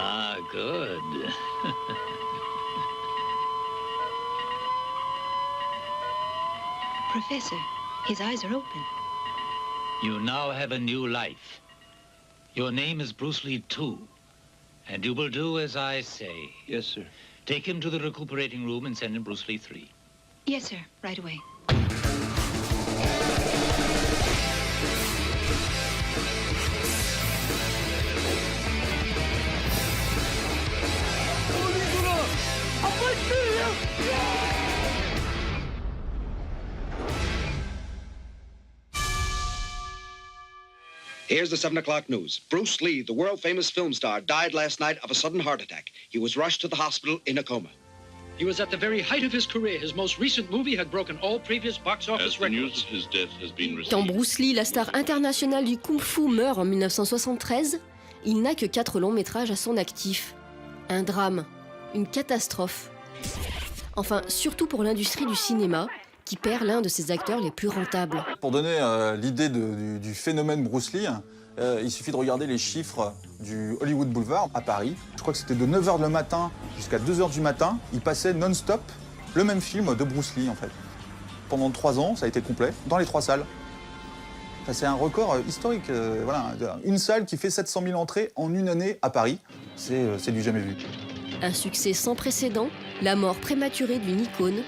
Ah, good. Professor, his eyes are open. You now have a new life. Your name is Bruce Lee 2, and you will do as I say. Yes, sir. Take him to the recuperating room and send him Bruce Lee 3. Yes, sir. Right away. Here's the 7 o'clock news. Bruce Lee, the world-famous film star, died last night of a sudden heart attack. He was rushed to the hospital in a coma. He was at the very height of his career. His most recent movie had broken all previous box office records. Quand Bruce Lee, la star internationale du kung-fu, meurt en 1973, il n'a que 4 longs métrages à son actif. Un drame, une catastrophe. Enfin, surtout pour l'industrie du cinéma, qui perd l'un de ses acteurs les plus rentables. Pour donner l'idée du phénomène Bruce Lee, il suffit de regarder les chiffres du Hollywood Boulevard à Paris. Je crois que c'était de 9h le matin jusqu'à 2h du matin. Il passait non-stop le même film de Bruce Lee, en fait. Pendant 3 ans, ça a été complet, dans les 3 salles. Enfin, c'est un record historique. Voilà. Une salle qui fait 700 000 entrées en une année à Paris, c'est du jamais vu. Un succès sans précédent, la mort prématurée d'une icône.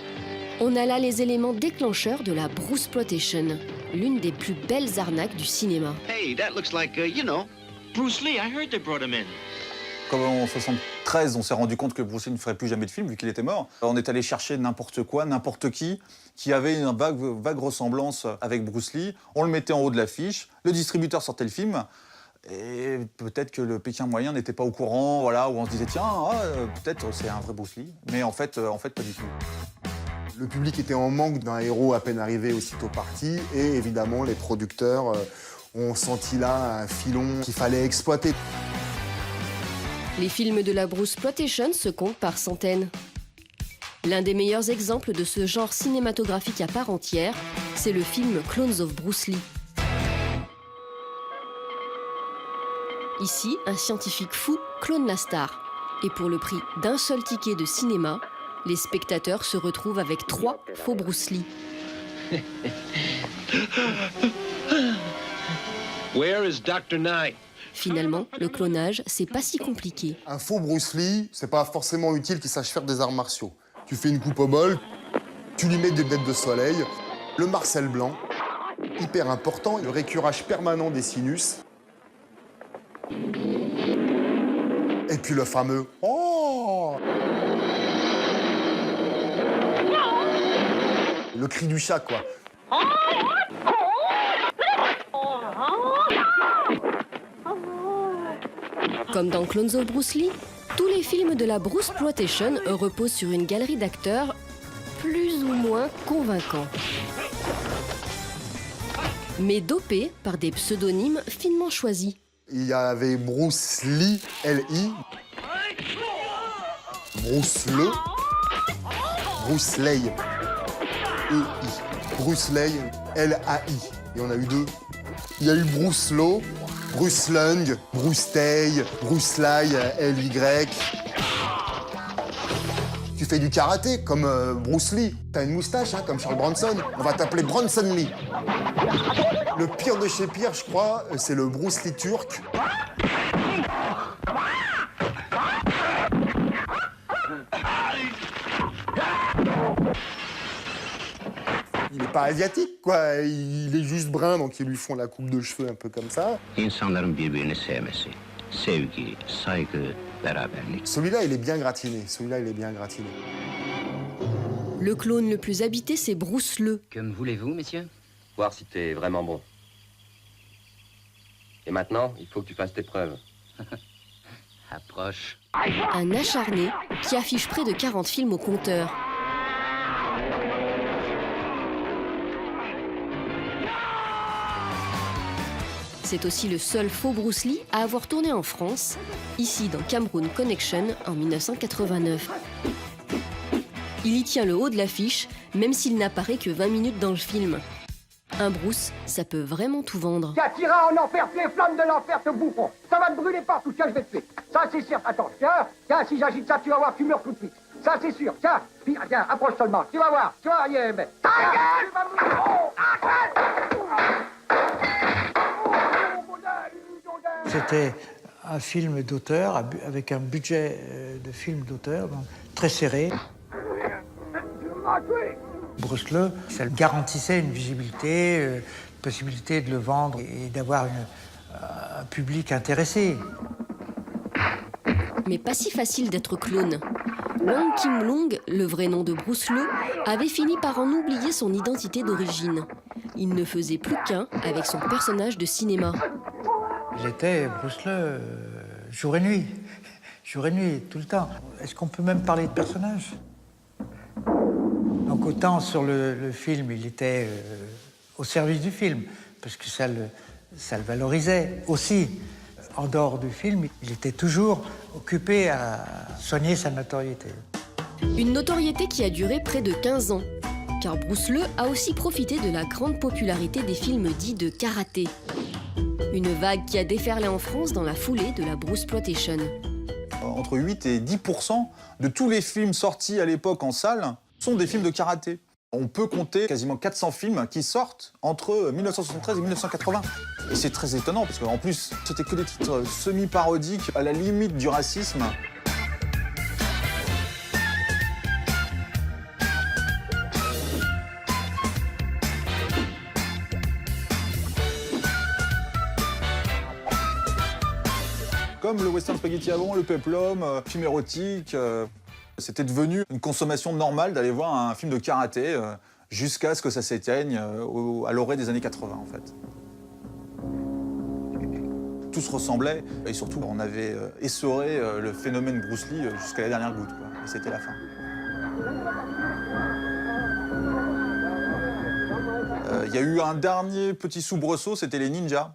On a là les éléments déclencheurs de la Bruceploitation, l'une des plus belles arnaques du cinéma. Hey, that looks like, you know, Bruce Lee. I heard they brought him in. Comme en 1973, on s'est rendu compte que Bruce Lee ne ferait plus jamais de film vu qu'il était mort. On est allé chercher n'importe quoi, n'importe qui avait une vague ressemblance avec Bruce Lee. On le mettait en haut de l'affiche, le distributeur sortait le film. Et peut-être que le Pékin moyen n'était pas au courant, voilà, où on se disait tiens, peut-être c'est un vrai Bruce Lee. Mais en fait, pas du tout. Le public était en manque d'un héros à peine arrivé aussitôt parti, et évidemment les producteurs ont senti là un filon qu'il fallait exploiter. Les films de la Bruceploitation se comptent par centaines. L'un des meilleurs exemples de ce genre cinématographique à part entière, c'est le film Clones of Bruce Lee. Ici, un scientifique fou clone la star. Et pour le prix d'un seul ticket de cinéma, les spectateurs se retrouvent avec 3 faux Bruce Lee. Where is Dr. Nye? Finalement, le clonage, c'est pas si compliqué. Un faux Bruce Lee, c'est pas forcément utile qu'il sache faire des arts martiaux. Tu fais une coupe au bol, tu lui mets des lunettes de soleil, le marcel blanc, hyper important, le récurage permanent des sinus. Et puis le fameux « Oh !» Le cri du chat, quoi. Comme dans Clones of Bruce Lee, tous les films de la Bruceploitation reposent sur une galerie d'acteurs plus ou moins convaincants. Mais dopés par des pseudonymes finement choisis. Il y avait Bruce Lee, L-I, Bruce Le, Bruce Lay, E-I, Bruce Lay, L-A-I. Et on a eu 2. Il y a eu Bruce Low, Bruce Lung, Bruce Tay, Bruce Lai, L-Y. Tu fais du karaté comme Bruce Lee. T'as une moustache, hein, comme Charles Bronson. On va t'appeler Bronson Lee. Le pire de chez pire, je crois, c'est le Bruce Lee turc. Il n'est pas asiatique, quoi. Il est juste brun, donc ils lui font la coupe de cheveux un peu comme ça. İnsanların birbirini sevmesi, sevgi, saygı, beraberlik. Celui-là, il est bien gratiné. Celui-là, il est bien gratiné. Le clone le plus habité, c'est Bruce Le. Que me voulez-vous, messieurs? Voir si t'es vraiment bon. Et maintenant, il faut que tu fasses tes preuves. Approche. Un acharné qui affiche près de 40 films au compteur. C'est aussi le seul faux Bruce Lee à avoir tourné en France, ici dans Cameroun Connection en 1989. Il y tient le haut de l'affiche, même s'il n'apparaît que 20 minutes dans le film. Un Bruce, ça peut vraiment tout vendre. Tiens, t'iras en enfer, tu es flamme de l'enfer, ce bouffon. Ça va te brûler partout, tiens, je vais te tuer. Ça, c'est sûr. Attends, tiens, si j'agite ça, tu vas voir, tu meurs tout de suite. Ça, c'est sûr. Tiens, approche seulement. Tu vas voir, mais... Ta gueule! Tu vas mourir. C'était un film d'auteur, avec un budget de film d'auteur, donc très serré. Bruce Lee, ça garantissait une visibilité, une possibilité de le vendre et d'avoir un public intéressé. Mais pas si facile d'être clone. Long Kim Long, le vrai nom de Bruce Lee, avait fini par en oublier son identité d'origine. Il ne faisait plus qu'un avec son personnage de cinéma. Il était Bruce Lee jour et nuit. Jour et nuit, tout le temps. Est-ce qu'on peut même parler de personnage? Donc autant sur le film, il était au service du film, parce que ça le valorisait. Aussi, en dehors du film, il était toujours occupé à soigner sa notoriété. Une notoriété qui a duré près de 15 ans, car Bruce Lee a aussi profité de la grande popularité des films dits de karaté. Une vague qui a déferlé en France dans la foulée de la Bruceploitation. Entre 8 et 10% de tous les films sortis à l'époque en salle sont des films de karaté. On peut compter quasiment 400 films qui sortent entre 1973 et 1980. Et c'est très étonnant, parce qu'en plus, c'était que des titres semi-parodiques, à la limite du racisme. Comme le western spaghetti avant, le peplum, film érotique. C'était devenu une consommation normale d'aller voir un film de karaté jusqu'à ce que ça s'éteigne à l'orée des années 80, en fait. Tout se ressemblait et surtout, on avait essoré le phénomène Bruce Lee jusqu'à la dernière goutte, quoi. Et c'était la fin. Il y a eu un dernier petit soubresaut, c'était les ninjas.